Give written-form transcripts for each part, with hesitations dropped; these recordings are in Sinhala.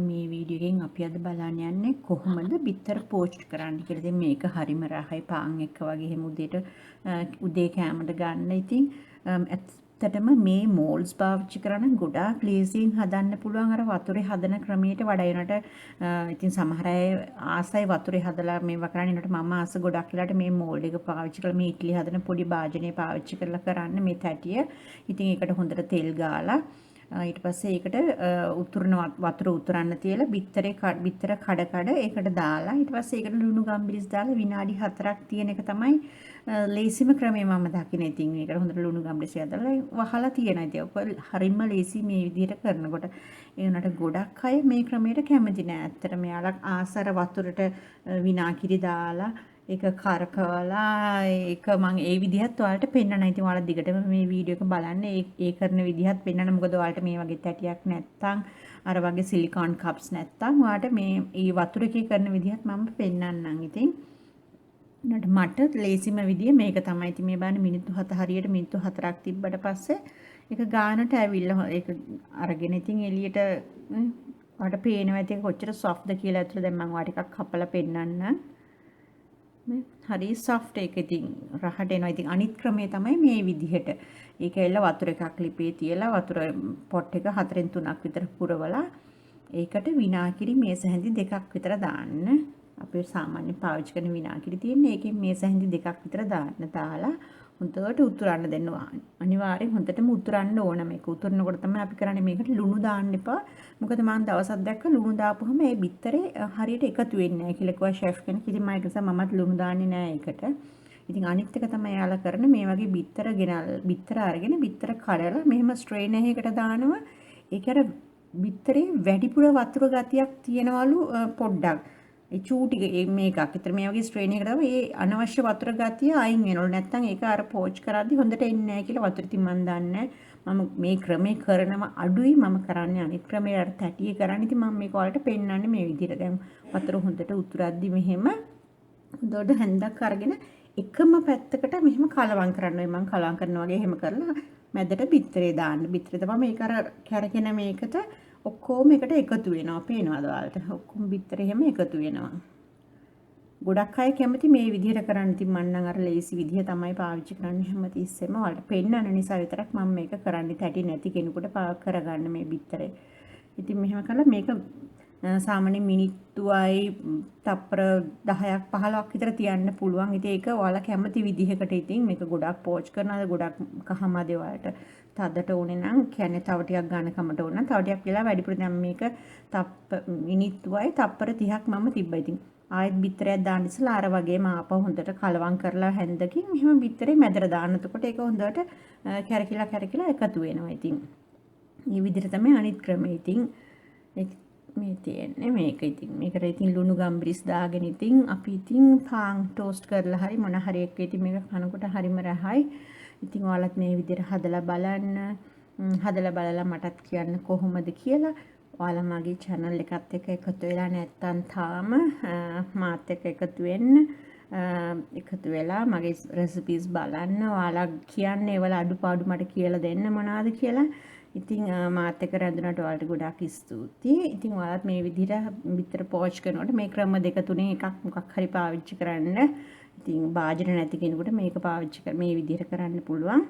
මේ වීඩියෝ එකෙන් අපි අද බලන්න යන්නේ කොහොමද බිත්තර පෝච්ඩ් කරන්න කියලා. ඉතින් මේක හරිම රහයි පාන් එක්ක වගේ එහෙම උදේ කෑමට ගන්න. ඉතින් ඇත්තටම මේ මෝල්ඩ්ස් පාවිච්චි කරන ගොඩාක් ලේසියෙන් හදන්න පුළුවන් අර වතුරේ හදන ක්‍රමයට වඩා. ඒනට ඉතින් සමහර අය ආසයි වතුරේ හදලා මේවා කරන්න. ඒනට මම ආස ගොඩක් වෙලාට මේ මෝල්ඩ් එක පාවිච්චි කරලා මේ ඉඩ්ලි හදන පොඩි භාජනය පාවිච්චි කරලා කරන්න මේ තැටිය. ඉතින් ඒකට හොඳට තෙල් ගාලා ඊට පස්සේ ඒකට උතුරන වතුර උතුරන්න තියලා බිත්තර කඩ ඒකට දාලා ඊට පස්සේ ඒකට ලුණු ගම්බිරිස් දාලා විනාඩි 4ක් තියෙන එක තමයි ලේසිම ක්‍රමය මම දකින්නේ. ඉතින් මේකට හොඳට ලුණු ගම්බිරිස් දාලා වහලා තියෙනවා. ඉතින් ඔක හරිම ලේසි මේ විදිහට කරනකොට. ඒ වුණාට ගොඩක් අය මේ ක්‍රමයට කැමති නෑ. ඇත්තට මෙයාලා ආසර වතුරට විනාගිරි දාලා ඒක කරකවලා ඒක මම ඒ විදිහත් ඔයාලට පෙන්නනවා. ඉතින් ඔයාලා දිගටම මේ වීඩියෝ එක බලන්න. ඒ කරන විදිහත් පෙන්නනවා. මොකද ඔයාලට මේ වගේ තැටියක් නැත්තම් අර වගේ සිලිකෝන් කප්ස් නැත්තම් ඔයාලට මේ වතුර එකේ කරන විදිහත් මම පෙන්නන්නම්. ඉතින් මට ලේසිම විදිය මේක තමයි. ඉතින් මේ බලන්න මිනිත්තු 7 හරියට මිනිත්තු 4ක් තිබ්බට පස්සේ ඒක ගානට ඇවිල්ලා ඒක අරගෙන ඉතින් එළියට ඔයාලට පේනවා ඉතින් කොච්චර සොෆ්ට්ද කියලා. ඇතුළේ දැන් මම ඔයාලට ටිකක් කපලා පෙන්නන්නම්. හරි සොෆ්ට් එක ඉතින් රහට එනවා. ඉතින් අනිත් ක්‍රමය තමයි මේ විදිහට. ඒක ඇවිල්ලා වතුර එකක් ලිපේ තියලා වතුර පොට් එක 4න් 3ක් විතර පුරවලා ඒකට විනාගිරි මේස හැඳි 2ක් විතර දාන්න. අපි සාමාන්‍ය පාවිච්චි කරන විනාගිරි තියෙන්නේ ඒකෙන් මේස හැඳි 2ක් විතර දාලා හොඳට උතුරන්න දෙන්න. අනිවාර්යෙන් හොඳටම උතුරන්න ඕන. මේක උතුරනකොට තමයි අපි කරන්නේ මේකට ලුණු දාන්න එපා. මොකද මම දවසක් දැක්ක ලුණු දාපුවම ඒ බිත්තරේ හරියට එකතු වෙන්නේ නැහැ කියලා කිව්වා ෂෙෆ් කෙනෙක්. ඉතින් මම ඒක නිසා මමත් ලුණු දාන්නේ නැහැ ඒකට. ඉතින් අනිත් එක තමයි යාලා කරන්නේ මේ වගේ බිත්තර අරගෙන බිත්තර කඩලා මෙහෙම ස්ට්‍රේනර් එකකට දානවා. ඒක අර බිත්තරේ වැඩිපුර වතුර ගතියක් තියෙනවලු පොඩ්ඩක්. ඒ චූටි මේකක්. ඒතර මේ වගේ ස්ට්‍රේනර් එකකට දාම ඒ අනවශ්‍ය වතුර ගතිය අයින් වෙනවලු. නැත්තම් ඒක අර පෝච් කරද්දි හොඳට එන්නේ නැහැ කියලා වතුර ඉතින් මන් දන්නේ මම මේ ක්‍රමේ කරනවා අඩුයි. මම කරන්නේ අනිත් ක්‍රමේ අර තැටියේ කරන්නේ. ඉතින් මම මේක ඔයාලට පෙන්නන්නේ මේ විදිහට. දැන් වතුර හොඳට උතුරද්දි මෙහෙම හොඳට හැන්දක් අරගෙන එකම පැත්තකට මෙහෙම කලවම් කරන්න ඕනේ. මම කලවම් කරනවා වගේ එහෙම කරලා මැදට බිත්තරේ දාන්න. බිත්තරේ තමයි මේක අර කැරකෙන මේකට ඔක්කොම එකට එකතු වෙනවා. පේනවද ඔයාලට? ඔක්කොම බිත්තරේ එහෙම එකතු වෙනවා. ගොඩක් අය කැමති මේ විදිහට කරන්න. ඉතින් මම නම් අර ලේසි විදිහ තමයි පාවිච්චි කරන්නේ හැමතිස්සෙම. ඔයාලට පෙන්නන නිසා විතරක් මම මේක කරන්නේ. තැටි නැති කෙනෙකුට කරගන්න මේ බිත්තරේ. ඉතින් මෙහෙම කරලා මේක සාමාන්‍ය මිනිත්තුවයි තප්පර 10ක් 15ක් විතර තියන්න පුළුවන්. ඉතින් ඒක ඔයාලා කැමති විදිහකට ඉතින් මේක ගොඩක් පෝච් කරනවා. ගොඩක් කහමදේ ඔයාලට තදට ඕනේ නම් කියන්නේ තව ටිකක් ගන්න කමට ඕන නම් තව ටිකක් වෙලා වැඩිපුර දැන් මේක මිනිත්තුවයි තප්පර 30ක් මම තිබ්බා. ඉතින් ආයෙත් බිත්තරයක් දාන්න ඉස්සලා අර වගේම ආපහු හොඳට කලවම් කරලා හැන්දකින් මෙහෙම බිත්තරේ මැදට දාන්න. එතකොට ඒක හොඳට කැරකිලා එකතු වෙනවා. ඉතින් මේ විදිහට තමයි අනිත් ක්‍රමය. ඉතින් මේ තියෙන්නේ මේක. ඉතින් මේකට ඉතින් ලුණු ගම්බිරිස් දාගෙන ඉතින් අපි ඉතින් පාන් ටෝස්ට් කරලා හරි මොන හරි එක්ක ඉතින් මේක කනකොට හරිම රහයි. ඉතින් ඔයාලත් මේ විදිහට හදලා බලන්න. හදලා බලලා මටත් කියන්න කොහොමද කියලා. ඔයාලා මගේ channel එකත් එක්ක එකතු වෙලා නැත්නම් තාම මාත් එක්ක එකතු වෙන්න. එකතු වෙලා මගේ recipes බලන්න. ඔයාලා කියන්නේ ඒවල අඩුපාඩු මට කියලා දෙන්න මොනවාද කියලා. ඉතින් මාත් එක්ක රැඳුනට ඔයාලට ගොඩාක් ස්තුතියි. ඉතින් ඔයාලත් මේ විදිහට බිත්තර පෝච් කරනකොට මේ ක්‍රම දෙක තුනේ එකක් මොකක් හරි පාවිච්චි කරන්න. ඉතින් භාජන නැති කෙනෙකුට මේක පාවිච්චි මේ විදිහට කරන්න පුළුවන්.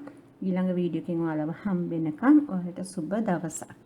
ඊළඟ වීඩියෝ එකකින් ඔයාලව හම්බ වෙනකන් ඔයාලට සුබ දවසක්.